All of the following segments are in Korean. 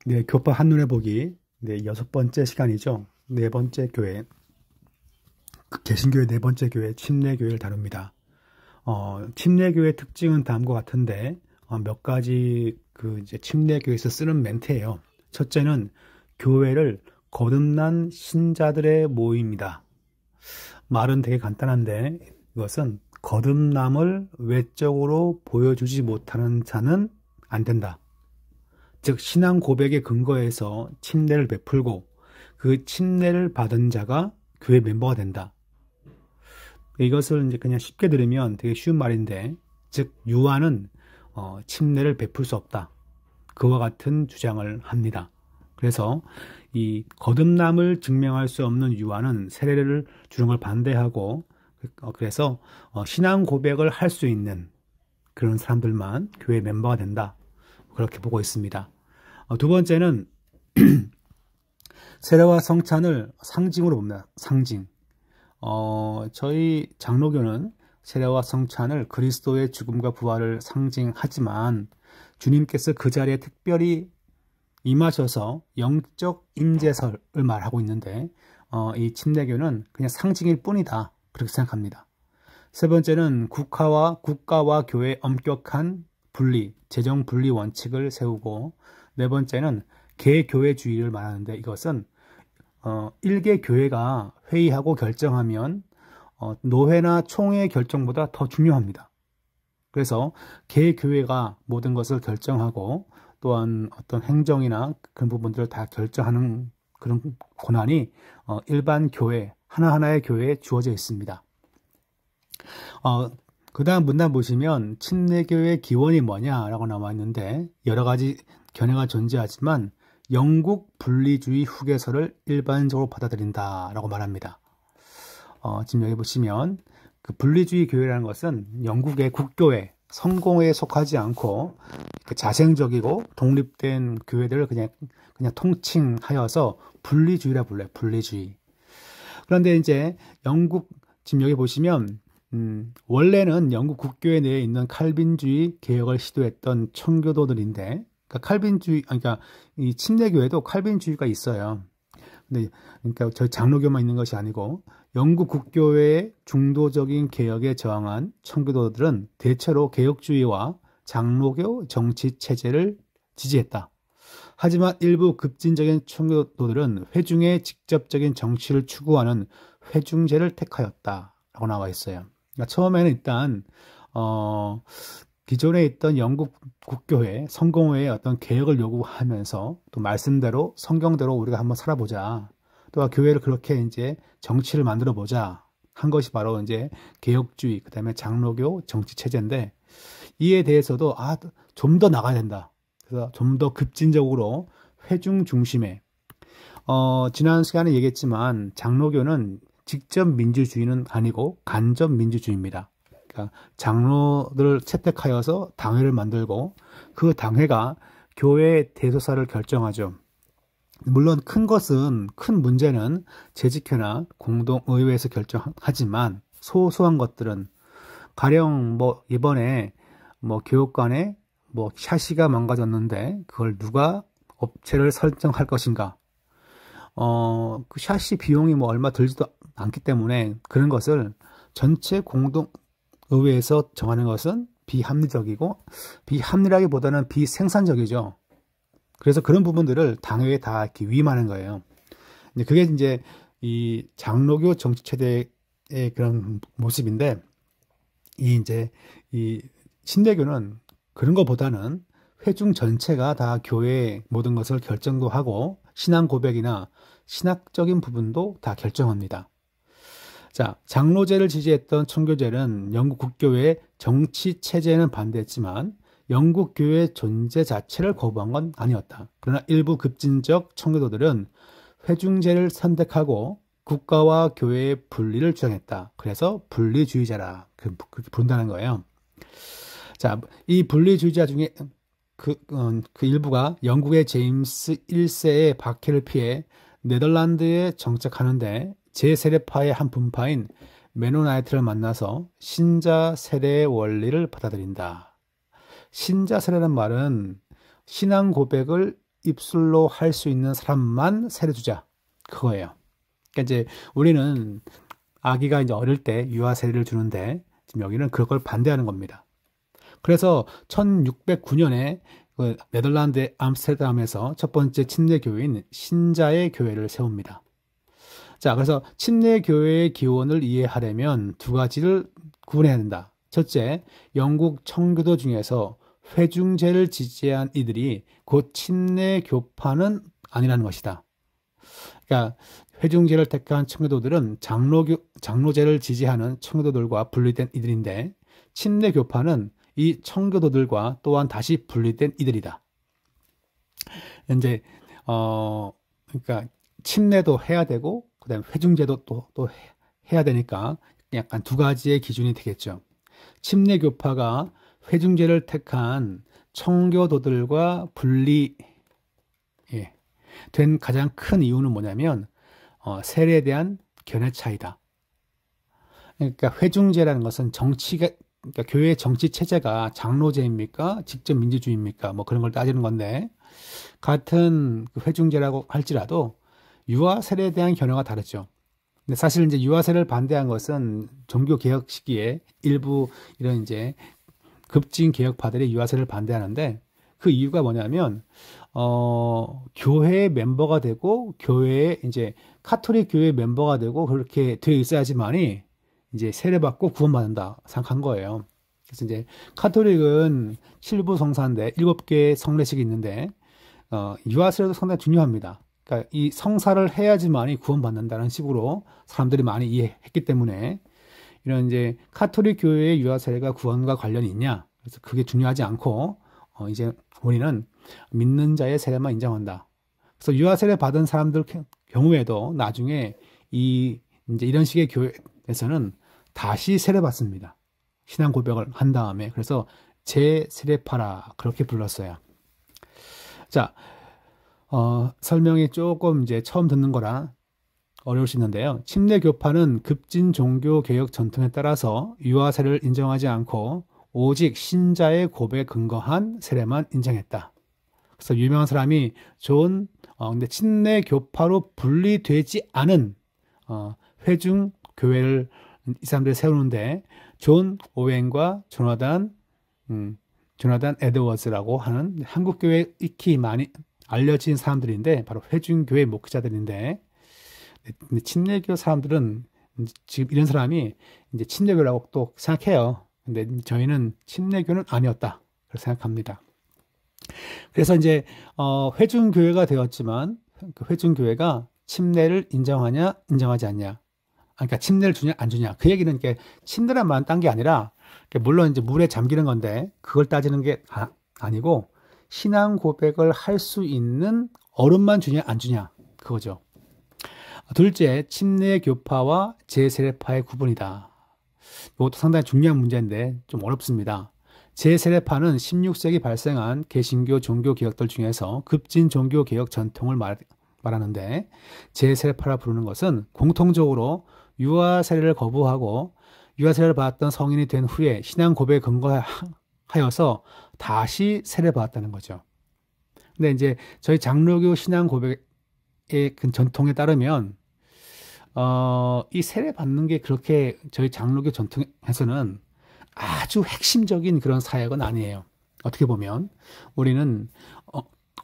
네, 교파 한눈에 보기. 네, 6번째 시간이죠. 네 번째 교회, 개신교회 네 번째 교회, 침례교회를 다룹니다. 침례교회 특징은 다음과 같은데, 몇 가지 이제 침례교회에서 쓰는 멘트예요. 첫째는 교회를 거듭난 신자들의 모임이다. 말은 되게 간단한데, 이것은 거듭남을 외적으로 보여주지 못하는 자는 안 된다. 즉 신앙 고백의 근거에서 침례를 베풀고 그 침례를 받은 자가 교회 멤버가 된다. 이것을 이제 그냥 쉽게 들으면 되게 쉬운 말인데, 즉 유아는 침례를 베풀 수 없다. 그와 같은 주장을 합니다. 그래서 이 거듭남을 증명할 수 없는 유아는 세례를 주는 걸 반대하고, 그래서 신앙 고백을 할 수 있는 그런 사람들만 교회 멤버가 된다. 그렇게 보고 있습니다. 두 번째는 세례와 성찬을 상징으로 봅니다. 상징. 저희 장로교는 세례와 성찬을 그리스도의 죽음과 부활을 상징하지만 주님께서 그 자리에 특별히 임하셔서 영적 임재설을 말하고 있는데, 이 침례교는 그냥 상징일 뿐이다. 그렇게 생각합니다. 세 번째는 국가와 교회의 엄격한 분리, 재정 분리 원칙을 세우고, 네 번째는 개교회주의를 말하는데, 이것은 일개 교회가 회의하고 결정하면 노회나 총회 결정보다 더 중요합니다. 그래서 개교회가 모든 것을 결정하고 또한 어떤 행정이나 그런 부분들을 다 결정하는 그런 권한이 일반 교회, 하나하나의 교회에 주어져 있습니다. 그 다음 문단 보시면 침례교회의 기원이 뭐냐라고 나와 있는데, 여러 가지 견해가 존재하지만 영국 분리주의 후계서를 일반적으로 받아들인다라고 말합니다. 지금 여기 보시면 그 분리주의 교회라는 것은 영국의 국교회, 성공회에 속하지 않고 자생적이고 독립된 교회들을 그냥 통칭하여서 분리주의라 불러요. 분리주의. 그런데 이제 지금 여기 보시면 원래는 영국 국교회 내에 있는 칼빈주의 개혁을 시도했던 청교도들인데, 그러니까 이 침례교회도 칼빈주의가 있어요. 근데 그러니까 저희 장로교만 있는 것이 아니고 영국 국교회의 중도적인 개혁에 저항한 청교도들은 대체로 개혁주의와 장로교 정치 체제를 지지했다. 하지만 일부 급진적인 청교도들은 회중의 직접적인 정치를 추구하는 회중제를 택하였다라고 나와 있어요. 그러니까 처음에는 일단 기존에 있던 영국 국교회, 성공회의 어떤 개혁을 요구하면서 또 말씀대로 성경대로 우리가 한번 살아보자. 또 교회를 그렇게 이제 정치를 만들어 보자 한 것이 바로 이제 개혁주의, 그다음에 장로교 정치 체제인데, 이에 대해서도 좀 더 나가야 된다. 그래서 좀 더 급진적으로 회중 중심의 지난 시간에 얘기했지만 장로교는 직접 민주주의는 아니고 간접 민주주의입니다. 그러니까 장로들을 채택하여서 당회를 만들고 그 당회가 교회의 대소사를 결정하죠. 물론 큰 문제는 재직회나 공동의회에서 결정하지만 소소한 것들은, 가령 이번에 교육관에 샤시가 망가졌는데 그걸 누가 업체를 설정할 것인가, 그 샤시 비용이 얼마 들지도 않기 때문에 그런 것을 전체 공동의회에서 정하는 것은 비합리적이고, 비합리라기보다는 비생산적이죠. 그래서 그런 부분들을 당회에 다 이렇게 위임하는 거예요. 근데 그게 이제 이 장로교 정치 체제의 그런 모습인데, 이 신대교는 그런 것보다는 회중 전체가 다 교회의 모든 것을 결정도 하고 신앙 고백이나 신학적인 부분도 다 결정합니다. 자, 장로제를 지지했던 청교제는 영국 국교회의 정치 체제는 반대했지만 영국 교회의 존재 자체를 거부한 건 아니었다. 그러나 일부 급진적 청교도들은 회중제를 선택하고 국가와 교회의 분리를 주장했다. 그래서 분리주의자라 부른다는 거예요. 자, 이 분리주의자 중에 그 일부가 영국의 제임스 1세의 박해를 피해 네덜란드에 정착하는데 제세례파의 한 분파인 메노나이트를 만나서 신자 세례의 원리를 받아들인다. 신자 세례란 말은 신앙 고백을 입술로 할 수 있는 사람만 세례 주자. 그거예요. 그러니까 이제 우리는 아기가 이제 어릴 때 유아 세례를 주는데 지금 여기는 그걸 반대하는 겁니다. 그래서 1609년에 그 네덜란드 암스테르담에서 첫 번째 침례 교회인 신자의 교회를 세웁니다. 자, 그래서 침례 교회의 기원을 이해하려면 두 가지를 구분해야 된다. 첫째, 영국 청교도 중에서 회중제를 지지한 이들이 곧 침례 교파는 아니라는 것이다. 그러니까 회중제를 택한 청교도들은 장로제를 지지하는 청교도들과 분리된 이들인데 침례 교파는 이 청교도들과 또한 다시 분리된 이들이다. 이제 그러니까 침례도 해야 되고 그다음에 회중제도 또 해야 되니까 약간 두 가지의 기준이 되겠죠. 침례 교파가 회중제를 택한 청교도들과 분리 된 가장 큰 이유는 뭐냐면 세례에 대한 견해 차이다. 그러니까 회중제라는 것은 그러니까 교회 정치 체제가 장로제입니까? 직접 민주주의입니까? 뭐 그런 걸 따지는 건데 같은 그 회중제라고 할지라도 유아 세례에 대한 견해가 다르죠. 근데 사실 이제 유아 세례를 반대한 것은 종교 개혁 시기에 일부 이런 이제 급진 개혁파들이 유아 세례를 반대하는데 그 이유가 뭐냐면 교회의 멤버가 되고 교회에 이제 카톨릭 교회 멤버가 되고 그렇게 되어 있어야지만이 이제 세례받고 구원받는다 생각한 거예요. 그래서 이제 카톨릭은 7부 성사인데 7개의 성례식이 있는데 유아 세례도 상당히 중요합니다. 그러니까 이 성사를 해야지만이 구원받는다는 식으로 사람들이 많이 이해했기 때문에 이런 이제 카톨릭 교회의 유아 세례가 구원과 관련이 있냐? 그래서 그게 중요하지 않고 이제 우리는 믿는 자의 세례만 인정한다. 그래서 유아 세례 받은 사람들 경우에도 나중에 이제 이런 식의 교회에서는 다시 세례 받습니다. 신앙 고백을 한 다음에 그래서 재세례파라 그렇게 불렀어요. 자, 설명이 조금 이제 처음 듣는 거라 어려울 수 있는데요. 침례 교파는 급진 종교 개혁 전통에 따라서 유아 세례를 인정하지 않고 오직 신자의 고백에 근거한 세례만 인정했다. 그래서 유명한 사람이 근데 침례 교파로 분리되지 않은 회중 교회를 이 사람들이 세우는데 존 오웬과 조나단 에드워즈라고 하는 한국 교회에 익히 많이 알려진 사람들인데 바로 회중교회 목회자들인데 침례교 사람들은 지금 이런 사람이 이제 침례교라고 또 생각해요. 근데 저희는 침례교는 아니었다. 그렇게 생각합니다. 그래서 이제 회중교회가 되었지만 그 회중교회가 침례를 인정하냐 인정하지 않냐. 그러니까 침례를 주냐 안 주냐. 그 얘기는 이렇게 침례란만 딴 게 아니라 물론 이제 물에 잠기는 건데 그걸 따지는 게 아니고 신앙 고백을 할 수 있는 어른만 주냐 안 주냐 그거죠. 둘째, 침례 교파와 재세례파의 구분이다. 이것도 상당히 중요한 문제인데 좀 어렵습니다. 재세례파는 16세기 발생한 개신교 종교 개혁들 중에서 급진 종교 개혁 전통을 말하는데 재세례파라 부르는 것은 공통적으로 유아 세례를 거부하고 유아 세례를 받았던 성인이 된 후에 신앙 고백에 근거하여서 다시 세례 받았다는 거죠. 근데 이제 저희 장로교 신앙 고백의 그 전통에 따르면 이 세례 받는 게 그렇게 저희 장로교 전통에서는 아주 핵심적인 그런 사역은 아니에요. 어떻게 보면 우리는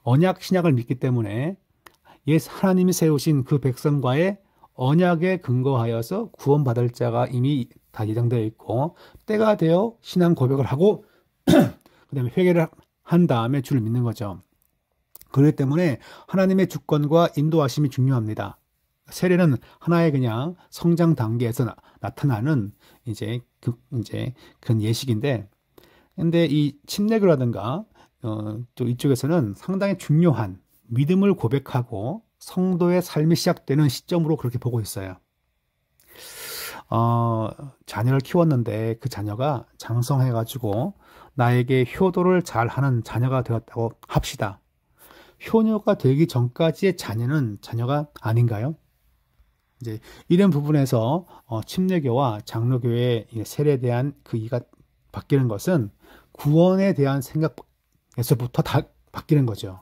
언약 신약을 믿기 때문에 하나님이 세우신 그 백성과의 언약에 근거하여서 구원받을 자가 이미 다 예정되어 있고 때가 되어 신앙 고백을 하고 그 다음에 회개를 한 다음에 주를 믿는 거죠. 그렇기 때문에 하나님의 주권과 인도하심이 중요합니다. 세례는 하나의 그냥 성장 단계에서 나타나는 이제 그런 예식인데, 근데 이 침례교라든가 또 이쪽에서는 상당히 중요한 믿음을 고백하고 성도의 삶이 시작되는 시점으로 그렇게 보고 있어요. 자녀를 키웠는데 그 자녀가 장성해가지고 나에게 효도를 잘하는 자녀가 되었다고 합시다. 효녀가 되기 전까지의 자녀는 자녀가 아닌가요? 이제 이런 부분에서 침례교와 장로교의 세례에 대한 그 이가 바뀌는 것은 구원에 대한 생각에서부터 다 바뀌는 거죠.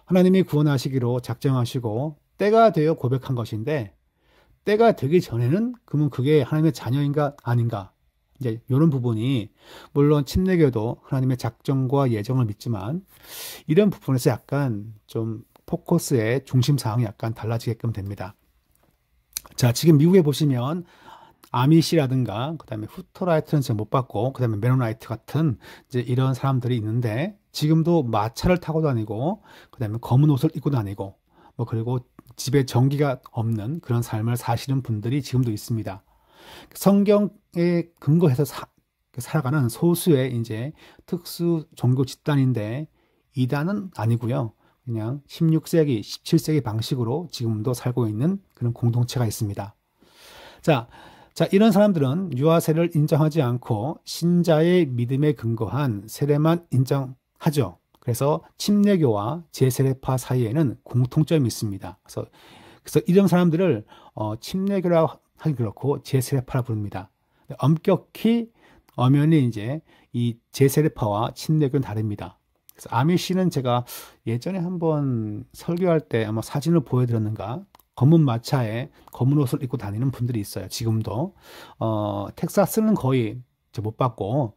하나님이 구원하시기로 작정하시고 때가 되어 고백한 것인데 때가 되기 전에는 그러면 그게 하나님의 자녀인가 아닌가? 이제 이런 부분이 물론 침례교도 하나님의 작정과 예정을 믿지만 이런 부분에서 약간 좀 포커스의 중심 사항이 약간 달라지게끔 됩니다. 자, 지금 미국에 보시면 아미시라든가 그다음에 후터라이트는 제가 못 봤고 그다음에 메노나이트 같은 이제 이런 사람들이 있는데 지금도 마차를 타고 다니고 그다음에 검은 옷을 입고 다니고 뭐 그리고 집에 전기가 없는 그런 삶을 사시는 분들이 지금도 있습니다. 성경에 근거해서 살아가는 소수의 이제 특수 종교 집단인데 이단은 아니고요. 그냥 16세기, 17세기 방식으로 지금도 살고 있는 그런 공동체가 있습니다. 자, 이런 사람들은 유아 세례를 인정하지 않고 신자의 믿음에 근거한 세례만 인정하죠. 그래서 침례교와 제세례파 사이에는 공통점이 있습니다. 그래서 이런 사람들을 침례교라 하기 그렇고 제세례파라 부릅니다. 엄격히 엄연히 이제 이 제세례파와 침례교는 다릅니다. 그래서 아미시는 제가 예전에 한번 설교할 때 아마 사진을 보여드렸는가? 검은 마차에 검은 옷을 입고 다니는 분들이 있어요. 지금도. 텍사스는 거의 못 봤고,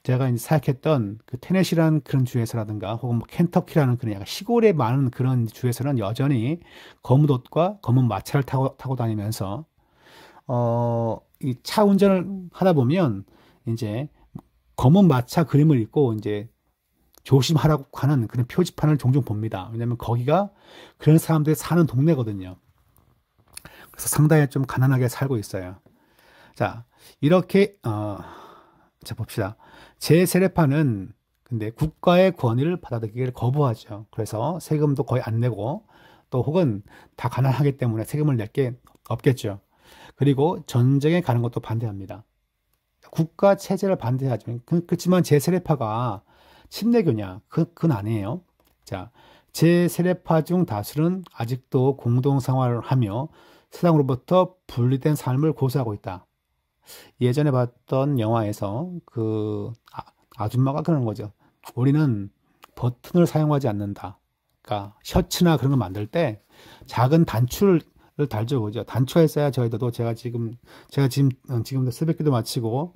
제가 이제 사역했던 그 테네시라는 그런 주에서라든가 혹은 뭐 켄터키라는 그런 약간 시골에 많은 그런 주에서는 여전히 검은 옷과 검은 마차를 타고 다니면서, 이 차 운전을 하다 보면 이제 검은 마차 그림을 입고 이제 조심하라고 하는 그런 표지판을 종종 봅니다. 왜냐하면 거기가 그런 사람들이 사는 동네거든요. 그래서 상당히 좀 가난하게 살고 있어요. 자, 이렇게 자 봅시다. 제세례파는 근데 국가의 권위를 받아들이기를 거부하죠. 그래서 세금도 거의 안 내고 또 혹은 다 가난하기 때문에 세금을 낼 게 없겠죠. 그리고 전쟁에 가는 것도 반대합니다. 국가 체제를 반대하죠. 그렇지만 제세례파가 침례교냐? 그건 아니에요. 자, 제세례파 중 다수는 아직도 공동 생활을 하며 세상으로부터 분리된 삶을 고수하고 있다. 예전에 봤던 영화에서 아줌마가 그러는 거죠. 우리는 버튼을 사용하지 않는다. 그러니까 셔츠나 그런 거 만들 때 작은 단추를 달죠, 그죠? 단추가 있어야 저희도 제가 지금도 새벽기도 마치고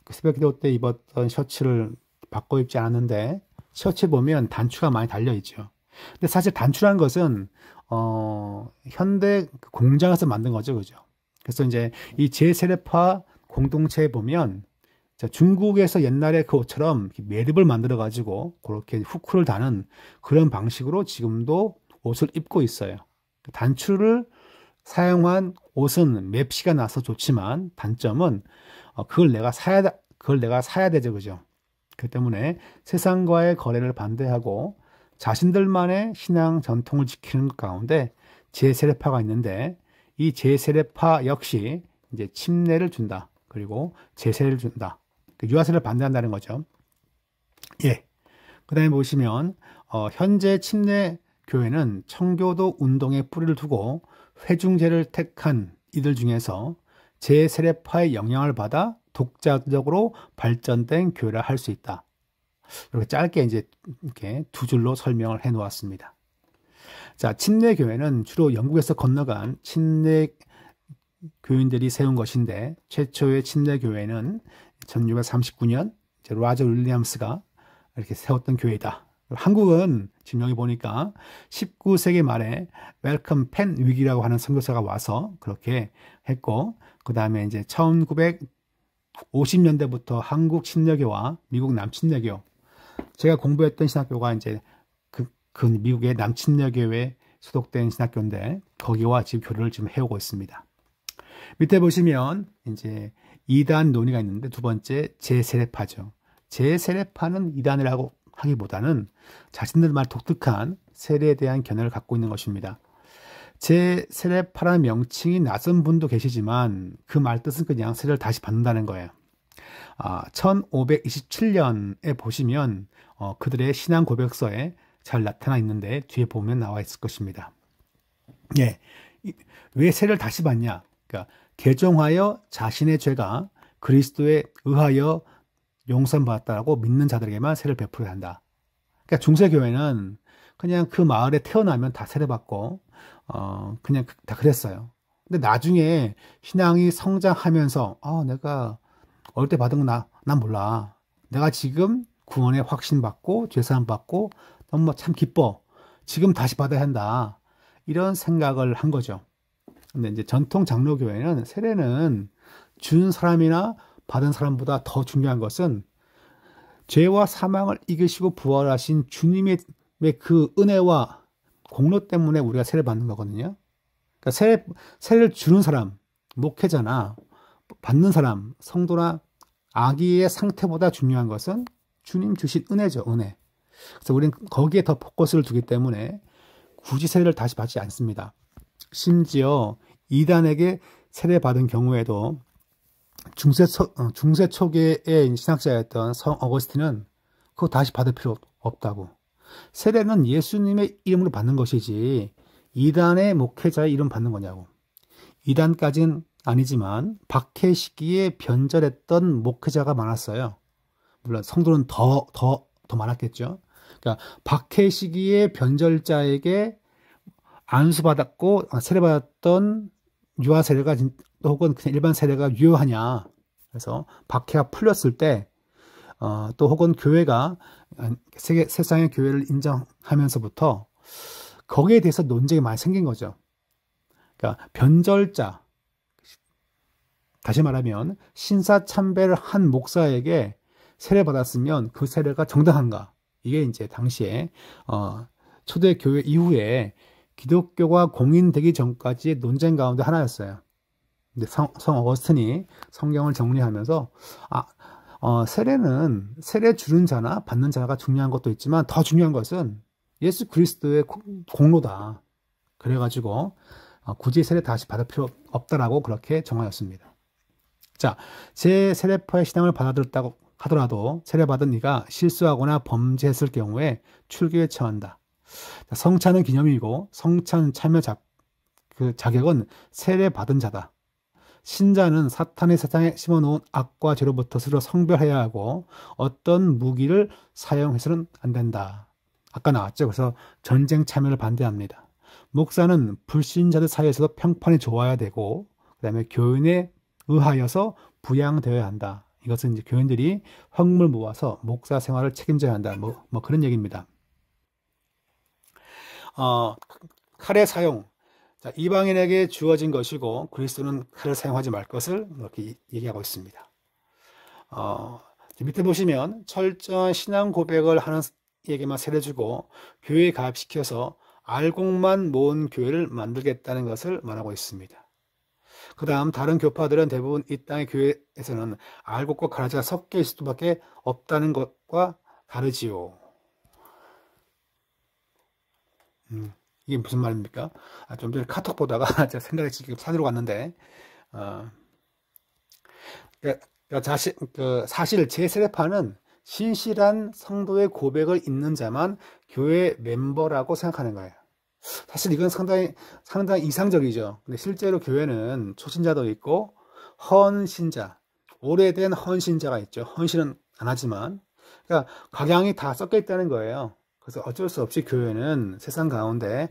새벽기도 때 입었던 셔츠를 바꿔 입지 않았는데 셔츠에 보면 단추가 많이 달려 있죠. 근데 사실 단추라는 것은 현대 공장에서 만든 거죠, 그죠? 그래서 이제 이 제세례파 공동체에 보면 중국에서 옛날에 그 옷처럼 매듭을 만들어 가지고 그렇게 후크를 다는 그런 방식으로 지금도 옷을 입고 있어요. 단추를 사용한 옷은 맵시가 나서 좋지만 단점은 그걸 내가 사야 되죠, 그죠? 그 때문에 세상과의 거래를 반대하고 자신들만의 신앙 전통을 지키는 가운데 제세례파가 있는데 이 제세례파 역시 이제 침례를 준다. 그리고 제세를 준다. 유아세를 반대한다는 거죠. 예. 그 다음에 보시면 현재 침례 교회는 청교도 운동에 뿌리를 두고 회중제를 택한 이들 중에서 제세례파의 영향을 받아 독자적으로 발전된 교회라 할 수 있다. 이렇게 짧게 이제 이렇게 두 줄로 설명을 해 놓았습니다. 자, 침례 교회는 주로 영국에서 건너간 침례 교인들이 세운 것인데 최초의 침례 교회는 1639년 로저 윌리엄스가 이렇게 세웠던 교회이다. 한국은 지금 여기 보니까 19세기 말에 멜컴 펜 위기라고 하는 선교사가 와서 그렇게 했고 그 다음에 이제 1950년대부터 한국 침례교와 미국 남침례교 제가 공부했던 신학교가 이제 그 미국의 남침례교에 소속된 신학교인데 거기와 지금 교류를 지금 해오고 있습니다. 밑에 보시면 이제 이단 논의가 있는데 두 번째 제세례파죠. 제세례파는 이단이라고 하기보다는 자신들만 독특한 세례에 대한 견해를 갖고 있는 것입니다. 제세례파라는 명칭이 낯선 분도 계시지만 그 말 뜻은 그냥 세례를 다시 받는다는 거예요. 1527년에 보시면 그들의 신앙 고백서에 잘 나타나 있는데 뒤에 보면 나와 있을 것입니다. 예, 왜 세례를 다시 받냐? 그러니까 개종하여 자신의 죄가 그리스도에 의하여 용서받았다고 믿는 자들에게만 세례를 베풀어야 한다. 그러니까 중세교회는 그냥 그 마을에 태어나면 다 세례받고, 그냥 다 그랬어요. 근데 나중에 신앙이 성장하면서, 내가 어릴 때 받은 거 난 몰라. 내가 지금 구원의 확신 받고, 죄사함 받고, 너무 참 기뻐. 지금 다시 받아야 한다. 이런 생각을 한 거죠. 근데 이제 전통 장로교회는 세례는 준 사람이나 받은 사람보다 더 중요한 것은 죄와 사망을 이기시고 부활하신 주님의 그 은혜와 공로 때문에 우리가 세례 받는 거거든요. 그러니까 세례를 주는 사람, 목회자나 받는 사람, 성도나 아기의 상태보다 중요한 것은 주님 주신 은혜죠, 은혜. 그래서 우리는 거기에 더 포커스를 두기 때문에 굳이 세례를 다시 받지 않습니다. 심지어 이단에게 세례 받은 경우에도 중세 초기의 신학자였던 성 어거스틴은 그거 다시 받을 필요 없다고. 세례는 예수님의 이름으로 받는 것이지 이단의 목회자의 이름 받는 거냐고. 이단까지는 아니지만 박해 시기에 변절했던 목회자가 많았어요. 물론 성도는 더 많았겠죠. 그러니까 박해 시기에 변절자에게 안수받았고 세례받았던 유아 세례가 혹은 그냥 일반 세례가 유효하냐. 그래서 박해가 풀렸을 때 또 혹은 교회가 세상의 교회를 인정하면서부터 거기에 대해서 논쟁이 많이 생긴 거죠. 그러니까 변절자, 다시 말하면 신사참배를 한 목사에게 세례받았으면 그 세례가 정당한가? 이게 이제 당시에 초대교회 이후에 기독교가 공인되기 전까지의 논쟁 가운데 하나였어요. 근데 성 어거스틴이 성경을 정리하면서 세례는 세례 주는 자나 받는 자가 중요한 것도 있지만 더 중요한 것은 예수 그리스도의 공로다. 그래가지고 굳이 세례 다시 받을 필요 없다라고 그렇게 정하였습니다. 자, 제 세례파의 신앙을 받아들였다고 하더라도 세례받은 이가 실수하거나 범죄했을 경우에 출교에 처한다. 성찬은 기념이고 성찬 참여 자격은 세례받은 자다. 신자는 사탄의 세상에 심어놓은 악과 죄로부터 스스로 성별해야 하고 어떤 무기를 사용해서는 안 된다. 아까 나왔죠. 그래서 전쟁 참여를 반대합니다. 목사는 불신자들 사이에서도 평판이 좋아야 되고 그 다음에 교인에 의하여서 부양되어야 한다. 이것은 이제 교인들이 헌금을 모아서 목사 생활을 책임져야 한다. 뭐 그런 얘기입니다. 칼의 사용. 자, 이방인에게 주어진 것이고 그리스도는 칼을 사용하지 말 것을 이렇게 얘기하고 있습니다. 밑에 보시면 철저한 신앙 고백을 하는 에게만 세례주고 교회에 가입시켜서 알곡만 모은 교회를 만들겠다는 것을 말하고 있습니다. 그 다음 다른 교파들은 대부분 이 땅의 교회에서는 알곡과 가라지가 섞여 있을 수밖에 없다는 것과 다르지요. 이게 무슨 말입니까? 좀 전에 카톡 보다가 제가 생각이 지금 산으로 갔는데, 사실 제 세례파는 신실한 성도의 고백을 읽는 자만 교회 멤버라고 생각하는 거예요. 사실 이건 상당히 이상적이죠. 근데 실제로 교회는 초신자도 있고 헌신자, 오래된 헌신자가 있죠. 헌신은 안 하지만, 그러니까 각양이 다 섞여 있다는 거예요. 그래서 어쩔 수 없이 교회는 세상 가운데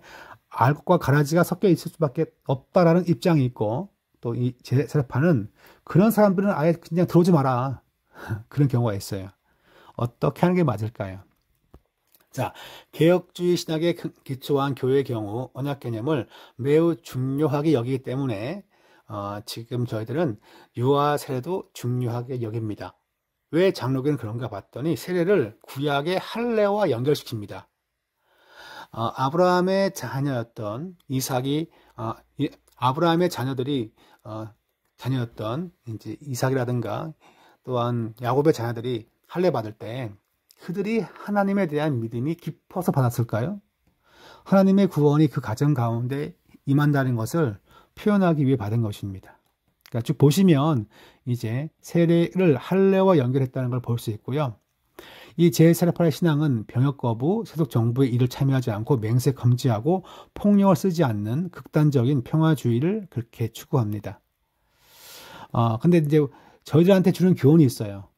알곡과 가라지가 섞여 있을 수밖에 없다라는 입장이 있고, 또 이 세례파는 그런 사람들은 아예 그냥 들어오지 마라. 그런 경우가 있어요. 어떻게 하는 게 맞을까요? 자, 개혁주의 신학에 기초한 교회의 경우 언약 개념을 매우 중요하게 여기기 때문에 지금 저희들은 유아 세례도 중요하게 여깁니다. 왜 장로교는 그런가 봤더니 세례를 구약의 할례와 연결시킵니다. 아브라함의 자녀였던 이삭이 아브라함의 자녀들이 자녀였던 이제 이삭이라든가 또한 야곱의 자녀들이 할례 받을 때 그들이 하나님에 대한 믿음이 깊어서 받았을까요? 하나님의 구원이 그 가정 가운데 임한다는 것을 표현하기 위해 받은 것입니다. 그러니까 쭉 보시면 이제 세례를 할례와 연결했다는 걸 볼 수 있고요. 이 제4파 신앙은 병역 거부, 세속 정부의 일을 참여하지 않고 맹세 금지하고 폭력을 쓰지 않는 극단적인 평화주의를 그렇게 추구합니다. 근데 이제 저희들한테 주는 교훈이 있어요.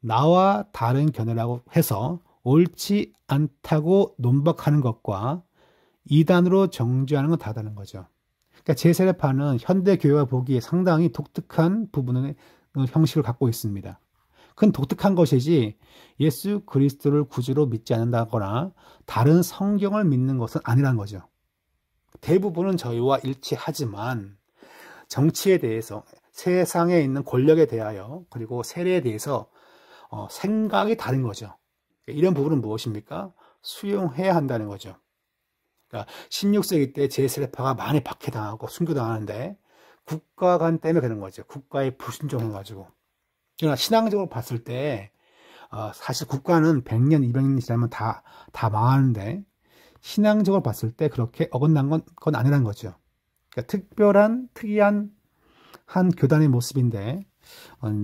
나와 다른 견해라고 해서 옳지 않다고 논박하는 것과 이단으로 정죄하는 건 다르다는 거죠. 그러니까 제세례파는 현대 교회가 보기에 상당히 독특한 부분의 형식을 갖고 있습니다. 그건 독특한 것이지 예수 그리스도를 구주로 믿지 않는다거나 다른 성경을 믿는 것은 아니라는 거죠. 대부분은 저희와 일치하지만 정치에 대해서, 세상에 있는 권력에 대하여, 그리고 세례에 대해서 생각이 다른 거죠. 이런 부분은 무엇입니까? 수용해야 한다는 거죠. 그러니까 16세기 때 제세례파가 많이 박해당하고 순교당하는데 국가관 때문에 그런 거죠. 국가에 불순종해가지고. 그러나 신앙적으로 봤을 때 사실 국가는 100년, 200년 지나면 다 망하는데 신앙적으로 봤을 때 그렇게 어긋난 건 아니라는 거죠. 그러니까 특이한 한 교단의 모습인데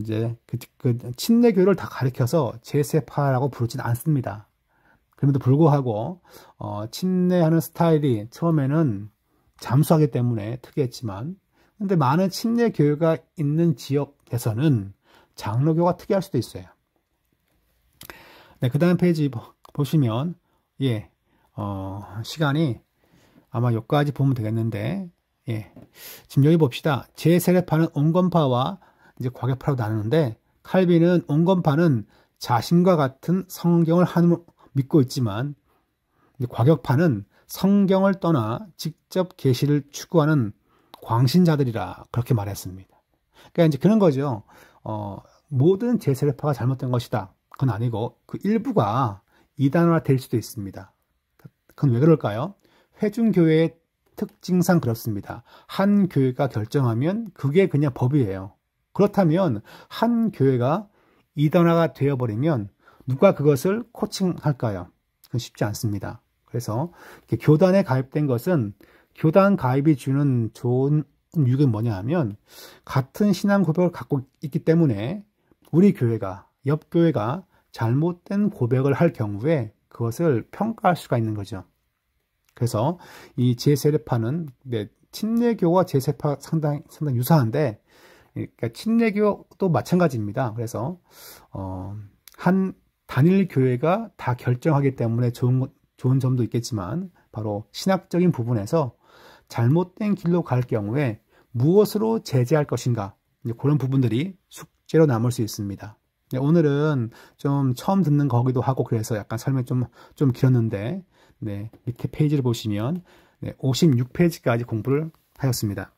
이제 그 침례교를 다 가리켜서 제세파라고 부르진 않습니다. 그럼에도 불구하고 침례하는 스타일이 처음에는 잠수하기 때문에 특이했지만, 근데 많은 침례교회가 있는 지역에서는 장로교가 특이할 수도 있어요. 네, 그 다음 페이지 보시면 시간이 아마 여기까지 보면 되겠는데, 지금 여기 봅시다. 제세례파는 온건파와 이제 과격파로 나누는데, 칼빈은 온건파는 자신과 같은 성경을 믿고 있지만, 과격파는 성경을 떠나 직접 계시를 추구하는 광신자들이라 그렇게 말했습니다. 그러니까 이제 그런 거죠. 모든 제세례파가 잘못된 것이다. 그건 아니고 그 일부가 이단화 될 수도 있습니다. 그건 왜 그럴까요? 회중교회의 특징상 그렇습니다. 한 교회가 결정하면 그게 그냥 법이에요. 그렇다면 한 교회가 이단화가 되어버리면 누가 그것을 코칭할까요? 그건 쉽지 않습니다. 그래서 교단에 가입된 것은, 교단 가입이 주는 좋은 유익은 뭐냐 하면, 같은 신앙 고백을 갖고 있기 때문에 우리 교회가, 옆 교회가 잘못된 고백을 할 경우에 그것을 평가할 수가 있는 거죠. 그래서 이 제세례파는 침례교와 제세파 상당히 유사한데, 그러니까 침례교도 마찬가지입니다. 그래서 한 단일 교회가 다 결정하기 때문에 좋은 점도 있겠지만, 바로 신학적인 부분에서 잘못된 길로 갈 경우에 무엇으로 제재할 것인가, 그런 부분들이 숙제로 남을 수 있습니다. 오늘은 좀 처음 듣는 거기도 하고 그래서 약간 설명이 좀 길었는데, 밑에 페이지를 보시면 56페이지까지 공부를 하였습니다.